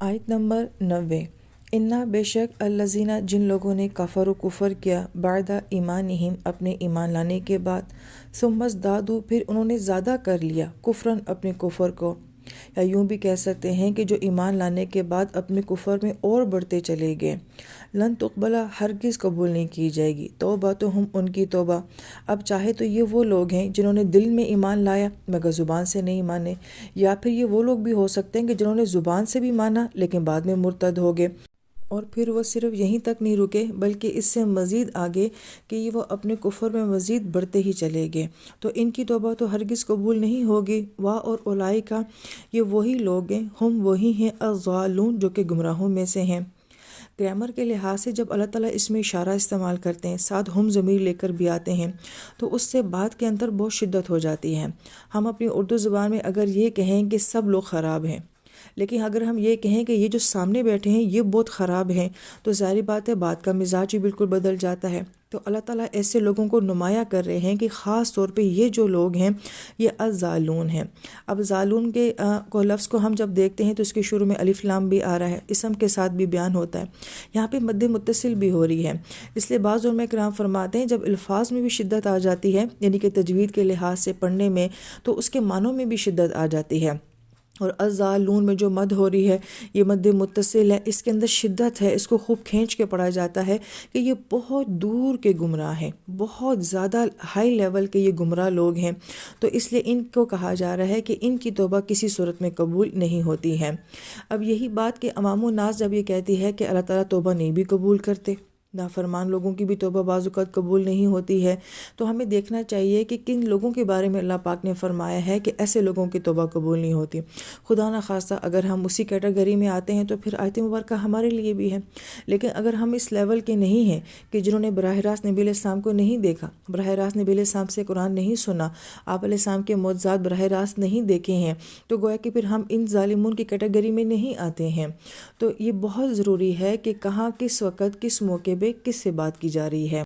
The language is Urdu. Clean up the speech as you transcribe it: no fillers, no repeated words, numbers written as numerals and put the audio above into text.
آیت نمبر 90۔ انا بے شک الذین جن لوگوں نے کفر و کفر کیا بعد ایمانہم اپنے ایمان لانے کے بعد، ثم ازدادوا پھر انہوں نے زیادہ کر لیا کفرن اپنے کفر کو، یا یوں بھی کہہ سکتے ہیں کہ جو ایمان لانے کے بعد اپنے کفر میں اور بڑھتے چلے گئے، لن تقبلہ ہرگز قبول نہیں کی جائے گی توبتہم ان کی توبہ۔ اب چاہے تو یہ وہ لوگ ہیں جنہوں نے دل میں ایمان لایا مگر زبان سے نہیں مانے، یا پھر یہ وہ لوگ بھی ہو سکتے ہیں کہ جنہوں نے زبان سے بھی مانا لیکن بعد میں مرتد ہو گئے، اور پھر وہ صرف یہیں تک نہیں رکے بلکہ اس سے مزید آگے کہ وہ اپنے کفر میں مزید بڑھتے ہی چلے گئے، تو ان کی توبہ تو ہرگز قبول نہیں ہوگی۔ اور اولئک یہ وہی لوگ ہیں، ہم وہی ہیں الضالون جو کہ گمراہوں میں سے ہیں۔ گرامر کے لحاظ سے جب اللہ تعالیٰ اس میں اشارہ استعمال کرتے ہیں، ساتھ ہم ضمیر لے کر بھی آتے ہیں، تو اس سے بات کے اندر بہت شدت ہو جاتی ہے۔ ہم اپنی اردو زبان میں اگر یہ کہیں کہ سب لوگ خراب ہیں، لیکن اگر ہم یہ کہیں کہ یہ جو سامنے بیٹھے ہیں یہ بہت خراب ہیں، تو ظاہری بات ہے بات کا مزاج ہی بالکل بدل جاتا ہے۔ تو اللہ تعالیٰ ایسے لوگوں کو نمایاں کر رہے ہیں کہ خاص طور پہ یہ جو لوگ ہیں یہ الظالون ہیں۔ اب ظالون کے لفظ کو ہم جب دیکھتے ہیں تو اس کے شروع میں الف لام بھی آ رہا ہے، اسم کے ساتھ بھی بیان ہوتا ہے، یہاں پہ مد متصل بھی ہو رہی ہے، اس لیے بعض علماء کرام فرماتے ہیں جب الفاظ میں بھی شدت آ جاتی ہے، یعنی کہ تجوید کے لحاظ سے پڑھنے میں، تو اس کے معنوں میں بھی شدت آ جاتی ہے۔ اور الظالون میں جو مد ہو رہی ہے یہ مد متصل ہے، اس کے اندر شدت ہے، اس کو خوب کھینچ کے پڑھا جاتا ہے کہ یہ بہت دور کے گمراہ ہیں، بہت زیادہ ہائی لیول کے یہ گمراہ لوگ ہیں، تو اس لیے ان کو کہا جا رہا ہے کہ ان کی توبہ کسی صورت میں قبول نہیں ہوتی ہے۔ اب یہی بات کہ عوام الناس جب یہ کہتی ہے کہ اللہ تعالیٰ توبہ نہیں بھی قبول کرتے، نافرمان لوگوں کی بھی توبہ بعض اوقات قبول نہیں ہوتی ہے، تو ہمیں دیکھنا چاہیے کہ کن لوگوں کے بارے میں اللہ پاک نے فرمایا ہے کہ ایسے لوگوں کی توبہ قبول نہیں ہوتی۔ خدا نہ خواستہ اگر ہم اسی کیٹیگری میں آتے ہیں تو پھر آیت مبارکہ ہمارے لیے بھی ہے، لیکن اگر ہم اس لیول کے نہیں ہیں کہ جنہوں نے براہ راست نبی علیہ السلام کو نہیں دیکھا، براہ راست نبی علیہ السلام سے قرآن نہیں سنا، آپ علیہ السلام کے معجزات براہ راست نہیں دیکھے ہیں، تو گویا کہ پھر ہم ان ظالمون کی کیٹیگری میں نہیں آتے ہیں۔ تو یہ بہت ضروری ہے کہ کہاں کس وقت کس موقع پہ کس سے بات کی جا رہی ہے۔